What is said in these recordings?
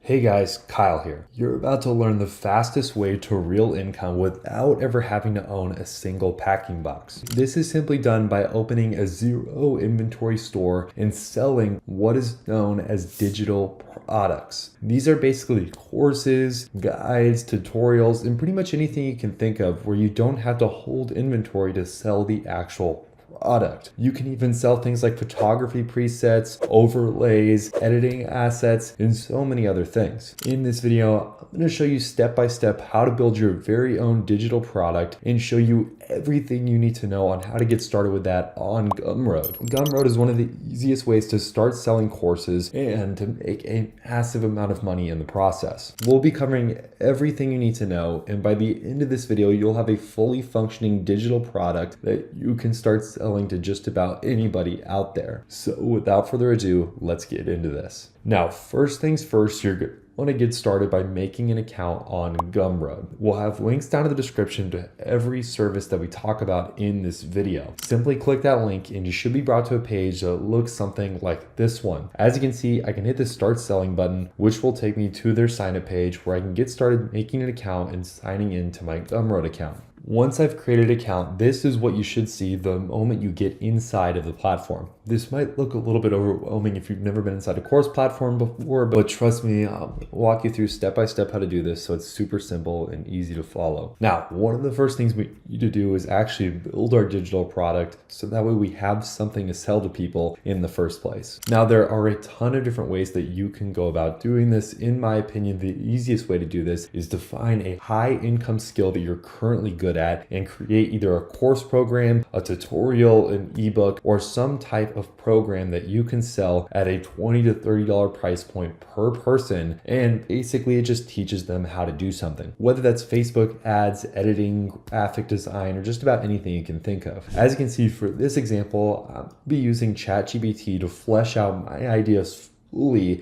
Hey guys, Kyle here. You're about to learn the fastest way to real income without ever having to own a single packing box. This is simply done by opening a zero inventory store and selling what is known as digital products. These are basically courses, guides, tutorials, and pretty much anything you can think of where you don't have to hold inventory to sell the actual product. You can even sell things like photography presets, overlays, editing assets, and so many other things. In this video, I'm going to show you step by step how to build your very own digital product and show you everything you need to know on how to get started with that on Gumroad. Gumroad is one of the easiest ways to start selling courses and to make a massive amount of money in the process. We'll be covering everything you need to know, and by the end of this video, you'll have a fully functioning digital product that you can start selling to just about anybody out there. So without further ado, let's get into this. Now, first things first, you're want to get started by making an account on Gumroad. We'll have links down in the description to every service that we talk about in this video. Simply click that link and you should be brought to a page that looks something like this one. As you can see, I can hit the start selling button, which will take me to their sign up page where I can get started making an account and signing into my Gumroad account. Once I've created an account, this is what you should see the moment you get inside of the platform. This might look a little bit overwhelming if you've never been inside a course platform before, but trust me, I'll walk you through step by step how to do this so it's super simple and easy to follow. Now, one of the first things we need to do is actually build our digital product so that way we have something to sell to people in the first place. Now, there are a ton of different ways that you can go about doing this. In my opinion, the easiest way to do this is to find a high income skill that you're currently good at and create either a course program, a tutorial, an ebook, or some type of program that you can sell at a $20 to $30 price point per person. And basically it just teaches them how to do something, whether that's Facebook ads, editing, graphic design, or just about anything you can think of. As you can see for this example, I'll be using ChatGPT to flesh out my ideas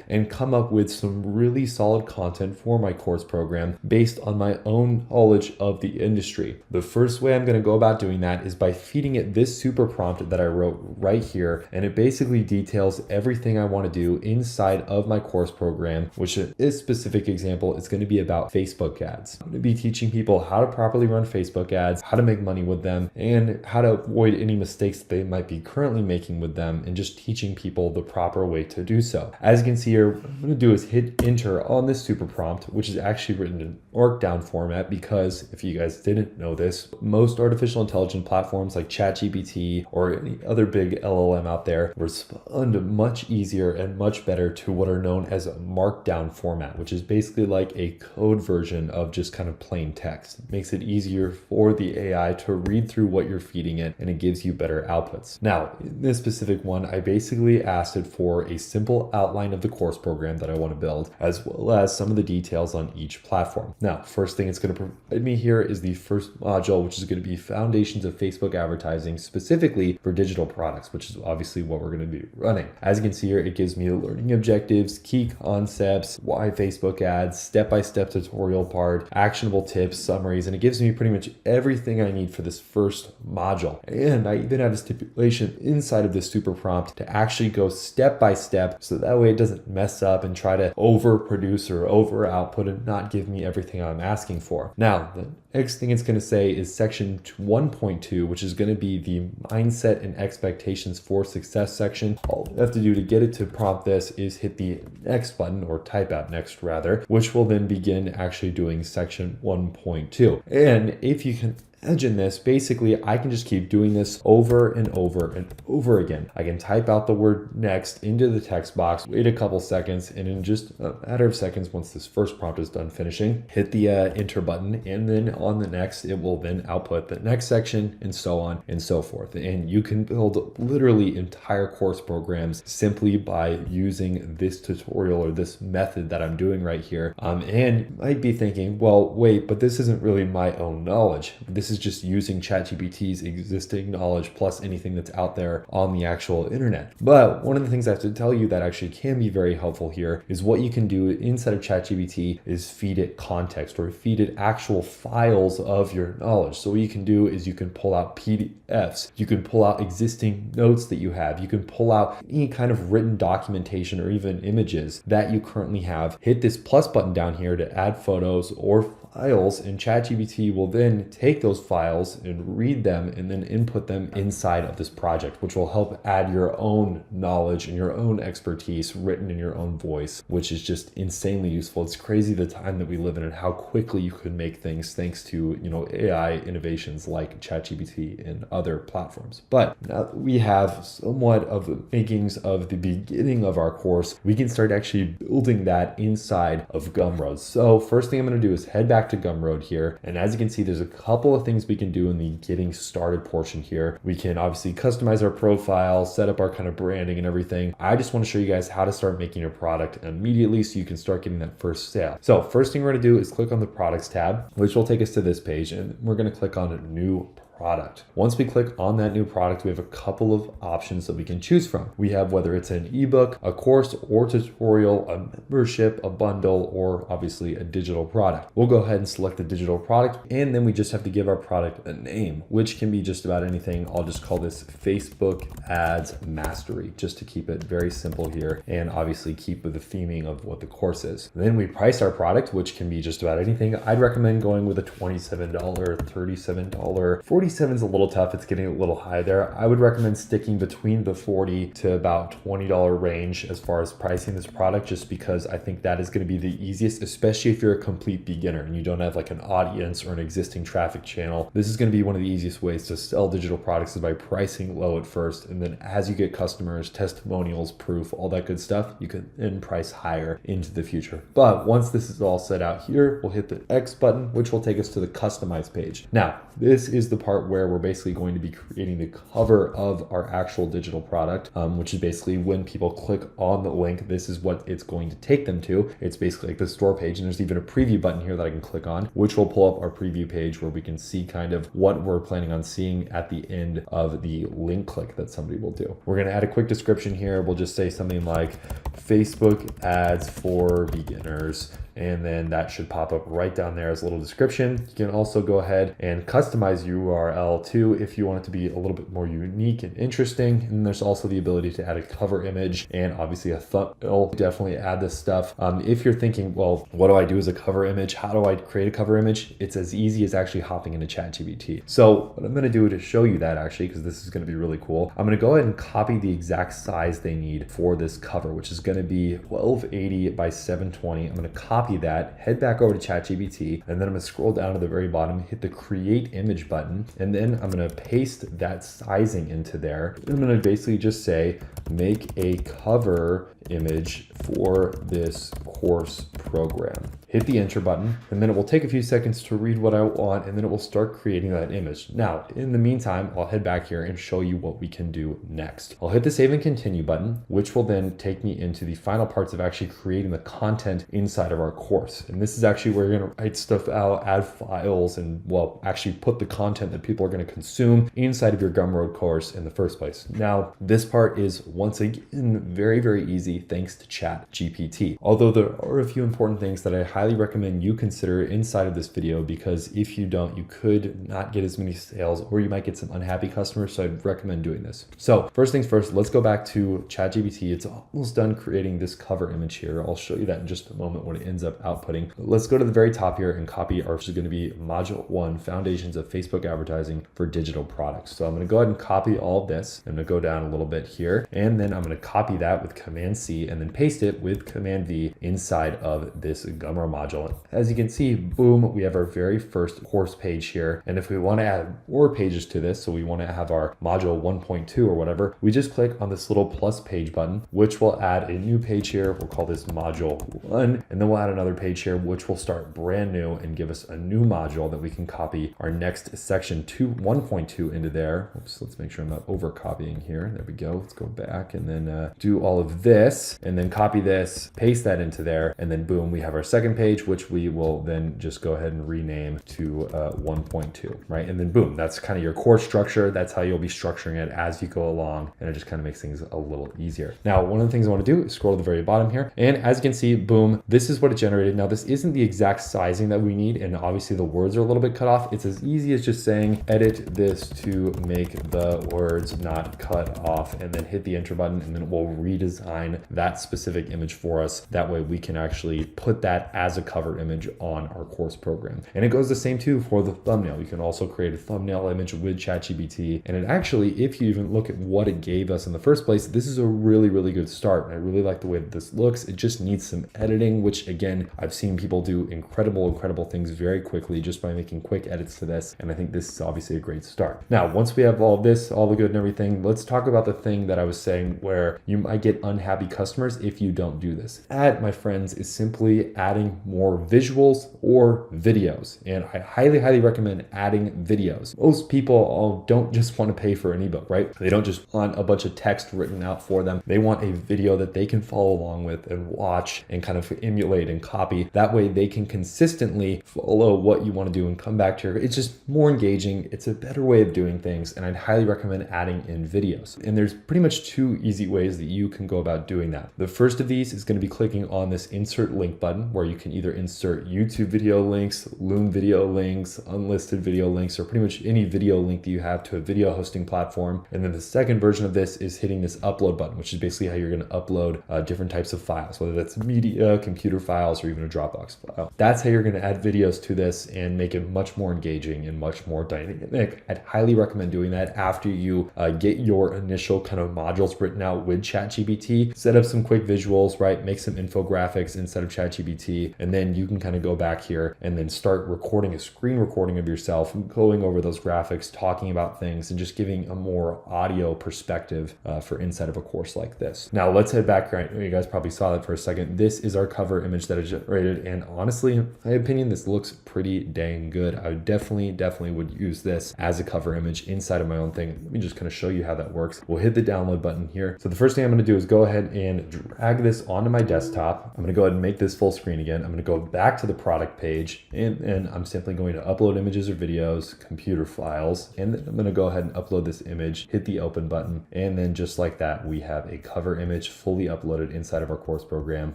and come up with some really solid content for my course program based on my own knowledge of the industry. The first way I'm going to go about doing that is by feeding it this super prompt that I wrote right here, and it basically details everything I want to do inside of my course program, which in this specific example is going to be about Facebook ads. I'm going to be teaching people how to properly run Facebook ads, how to make money with them, and how to avoid any mistakes that they might be currently making with them, and just teaching people the proper way to do so. As you can see here, what I'm going to do is hit enter on this super prompt, which is actually written in markdown format because if you guys didn't know this, most artificial intelligence platforms like ChatGPT or any other big LLM out there respond much easier and much better to what are known as a markdown format, which is basically like a code version of just kind of plain text. It makes it easier for the AI to read through what you're feeding it, and it gives you better outputs. Now, in this specific one, I basically asked it for a simple outline of the course program that I want to build, as well as some of the details on each platform. Now, first thing it's going to provide me here is the first module, which is going to be foundations of Facebook advertising, specifically for digital products, which is obviously what we're going to be running. As you can see here, it gives me learning objectives, key concepts, why Facebook ads, step-by-step tutorial part, actionable tips, summaries, and it gives me pretty much everything I need for this first module. And I even have a stipulation inside of this super prompt to actually go step by step so that way it doesn't mess up and try to overproduce or over output and not give me everything I'm asking for. Now, the next thing it's going to say is section 1.2, which is going to be the mindset and expectations for success section. All you have to do to get it to prompt this is hit the next button, or type out next rather, which will then begin actually doing section 1.2. And if you can imagine this, basically I can just keep doing this over and over and over again. I can type out the word next into the text box, wait a couple seconds, and in just a matter of seconds, once this first prompt is done finishing, hit the enter button, and then on the next, it will then output the next section, and so on and so forth. And you can build literally entire course programs simply by using this tutorial or this method that I'm doing right here. And you might be thinking, well, wait, but this isn't really my own knowledge. This is just using ChatGPT's existing knowledge plus anything that's out there on the actual internet. But one of the things I have to tell you that actually can be very helpful here is what you can do inside of ChatGPT is feed it context or feed it actual files of your knowledge. So what you can do is you can pull out PDFs, you can pull out existing notes that you have, you can pull out any kind of written documentation or even images that you currently have. Hit this plus button down here to add photos or files, and ChatGPT will then take those files and read them and then input them inside of this project, which will help add your own knowledge and your own expertise written in your own voice, which is just insanely useful. It's crazy the time that we live in and how quickly you can make things thanks to, AI innovations like ChatGPT and other platforms. But now that we have somewhat of the makings of the beginning of our course, we can start actually building that inside of Gumroad. So first thing I'm going to do is head back to Gumroad here. And as you can see, there's a couple of things we can do in the getting started portion here. We can obviously customize our profile, set up our kind of branding and everything. I just want to show you guys how to start making your product immediately so you can start getting that first sale. So first thing we're going to do is click on the products tab, which will take us to this page, and we're going to click on new product. Once we click on that new product, we have a couple of options that we can choose from. We have whether it's an ebook, a course or tutorial, a membership, a bundle, or obviously a digital product. We'll go ahead and select the digital product, and then we just have to give our product a name, which can be just about anything. I'll just call this Facebook Ads Mastery, just to keep it very simple here, and obviously keep with the theming of what the course is. Then we price our product, which can be just about anything. I'd recommend going with a $27, $37, 47 is a little tough. It's getting a little high there. I would recommend sticking between the $40 to about $20 range as far as pricing this product, just because I think that is going to be the easiest, especially if you're a complete beginner and you don't have like an audience or an existing traffic channel. This is going to be one of the easiest ways to sell digital products is by pricing low at first. And then as you get customers, testimonials, proof, all that good stuff, you can then price higher into the future. But once this is all set out here, we'll hit the X button, which will take us to the customize page. Now, this is the part where we're basically going to be creating the cover of our actual digital product, which is basically when people click on the link, this is what it's going to take them to. It's basically like the store page, and there's even a preview button here that I can click on, which will pull up our preview page where we can see kind of what we're planning on seeing at the end of the link click that somebody will do. We're going to add a quick description here. We'll just say something like Facebook ads for beginners, and then that should pop up right down there as a little description. You can also go ahead and customize URL too if you want it to be a little bit more unique and interesting. And there's also the ability to add a cover image and obviously a thumbnail. Definitely add this stuff. If you're thinking, well, what do I do as a cover image? How do I create a cover image? It's as easy as actually hopping into ChatGPT. So what I'm going to do to show you that actually, because this is going to be really cool, I'm going to go ahead and copy the exact size they need for this cover, which is going to be 1280 by 720. I'm going to copy that, head back over to ChatGPT, and then I'm going to scroll down to the very bottom, hit the create image button, and then I'm going to paste that sizing into there. I'm going to basically just say, make a cover image for this course program. Hit the enter button, and then it will take a few seconds to read what I want, and then it will start creating that image. Now, in the meantime, I'll head back here and show you what we can do next. I'll hit the save and continue button, which will then take me into the final parts of actually creating the content inside of our course. And this is actually where you're going to write stuff out, add files, and well, actually put the content that people are going to consume inside of your Gumroad course in the first place. Now, this part is once again very, very easy thanks to ChatGPT. Although there are a few important things that I highly recommend you consider inside of this video, because if you don't, you could not get as many sales or you might get some unhappy customers. So I'd recommend doing this. So first things first, let's go back to ChatGPT. It's almost done creating this cover image here. I'll show you that in just a moment when it ends up outputting. Let's go to the very top here and copy our, which is going to be module 1, foundations of Facebook advertising for digital products. So I'm going to go ahead and copy all of this. I'm going to go down a little bit here, and then I'm going to copy that with Command C and then paste it with Command V inside of this Gumroad module. As you can see, boom, we have our very first course page here. And if we want to add more pages to this, so we want to have our module 1.2 or whatever, we just click on this little plus page button, which will add a new page here. We'll call this module 1, and then we'll add another page here, which will start brand new and give us a new module that we can copy our next section 1.2 into there. Oops, let's make sure I'm not over copying here. There we go. Let's go back and then do all of this and then copy this, paste that into there. And then boom, we have our second page, which we will then just go ahead and rename to 1.2, right? And then boom, that's kind of your course structure. That's how you'll be structuring it as you go along. And it just kind of makes things a little easier. Now, one of the things I want to do is scroll to the very bottom here. And as you can see, boom, this is what it generated. Now, this isn't the exact sizing that we need. And obviously the words are a little bit cut off. It's as easy as just saying, edit this to make the words not cut off, and then hit the enter button, and then it will redesign that specific image for us. That way we can actually put that as a cover image on our course program. And it goes the same too for the thumbnail. You can also create a thumbnail image with ChatGPT. And it actually, if you even look at what it gave us in the first place, this is a really, really good start. And I really like the way that this looks. It just needs some editing, which again, I've seen people do incredible things very quickly just by making quick edits to this. And I think this is obviously a great start. Now, once we have all of this, all the good and everything, let's talk about the thing that I was saying where you might get unhappy customers if you don't do this. Add, my friends, is simply adding more visuals or videos. And I highly recommend adding videos. Most people don't just want to pay for an ebook, right? They don't just want a bunch of text written out for them. They want a video that they can follow along with and watch and kind of emulate and copy. That way they can consistently follow what you want to do and come back to your, it's just more engaging. It's a better way of doing things. And I'd highly recommend adding in videos. And there's pretty much two easy ways that you can go about doing that. The first of these is going to be clicking on this insert link button where you can either insert YouTube video links, Loom video links, unlisted video links, or pretty much any video link that you have to a video hosting platform. And then the second version of this is hitting this upload button, which is basically how you're going to upload different types of files, whether that's media, computer files, or even a Dropbox file. That's how you're going to add videos to this and make it much more engaging and much more dynamic. I'd highly recommend doing that after you get your initial kind of modules written out with ChatGPT. Set up some quick visuals, right? Make some infographics inside of ChatGPT, and then you can kind of go back here and then start recording a screen recording of yourself, going over those graphics, talking about things, and just giving a more audio perspective for inside of a course like this. Now let's head back. Right, you guys probably saw that for a second. This is our cover image that I generated, and honestly, in my opinion, this looks pretty dang good. I would definitely would use this as a cover image inside of my own thing. Let me just kind of show you how that works. We'll hit the download button here. So the first thing I'm going to do is go ahead and drag this onto my desktop. I'm going to go ahead and make this full screen again. I'm going to go back to the product page, and I'm simply going to upload images or videos, computer files, and then I'm going to go ahead and upload this image, hit the open button, and then just like that, we have a cover image fully uploaded inside of our course program.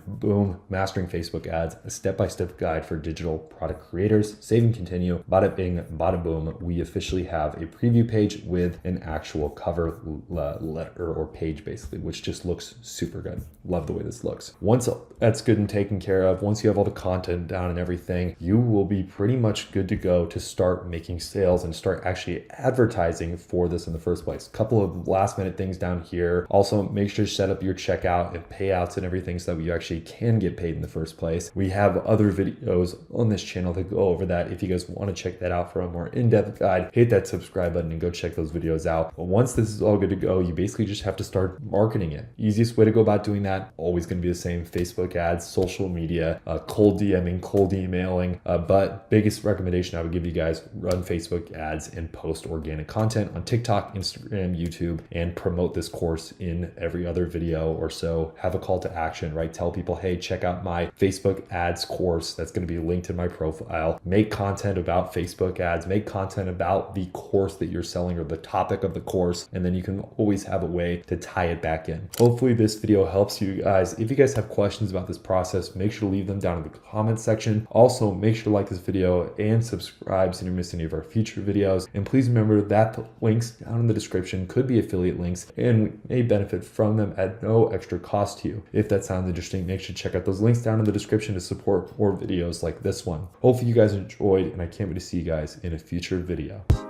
Boom, mastering Facebook ads, a step-by-step guide for digital product creators. Save and continue. Bada bing, bada boom. We officially have a preview page with an actual cover letter or page basically, which just looks super good. Love the way this looks. Once that's good and taken care of, once you have all the content down and everything, you will be pretty much good to go to start making sales and start actually advertising for this in the first place. Couple of last minute things down here. Also, make sure to set up your checkout and payouts and everything so that you actually can get paid in the first place. We have other videos on this channel that go over that. If you guys want to check that out for a more in-depth guide, hit that subscribe button and go check those videos out. But once this is all good to go, you basically just have to start marketing it. Easiest way to go about doing that, always going to be the same: Facebook ads, social media, cold DMing, cold emailing. But biggest recommendation I would give you guys, run Facebook ads and post organic content on TikTok, Instagram, YouTube, and promote this course in every other video or so. Have a call to action, right? Tell people, hey, check out my Facebook ads course that's going to be linked in my profile. Make content about Facebook ads, make content about the course that you're selling or the topic of the course, and then you can always have a way to tie it back in. Hopefully this video helps you guys. If you guys have questions about this process, make sure to leave them down in the comments section. Also, make sure to like this video and subscribe so you don't miss any of our future videos. And please remember that the links down in the description could be affiliate links, and we may benefit from them at no extra cost to you. If that sounds interesting, make sure to check out those links down in the description to support more videos like this one. Hopefully you guys enjoyed, and I can't wait to see you guys in a future video.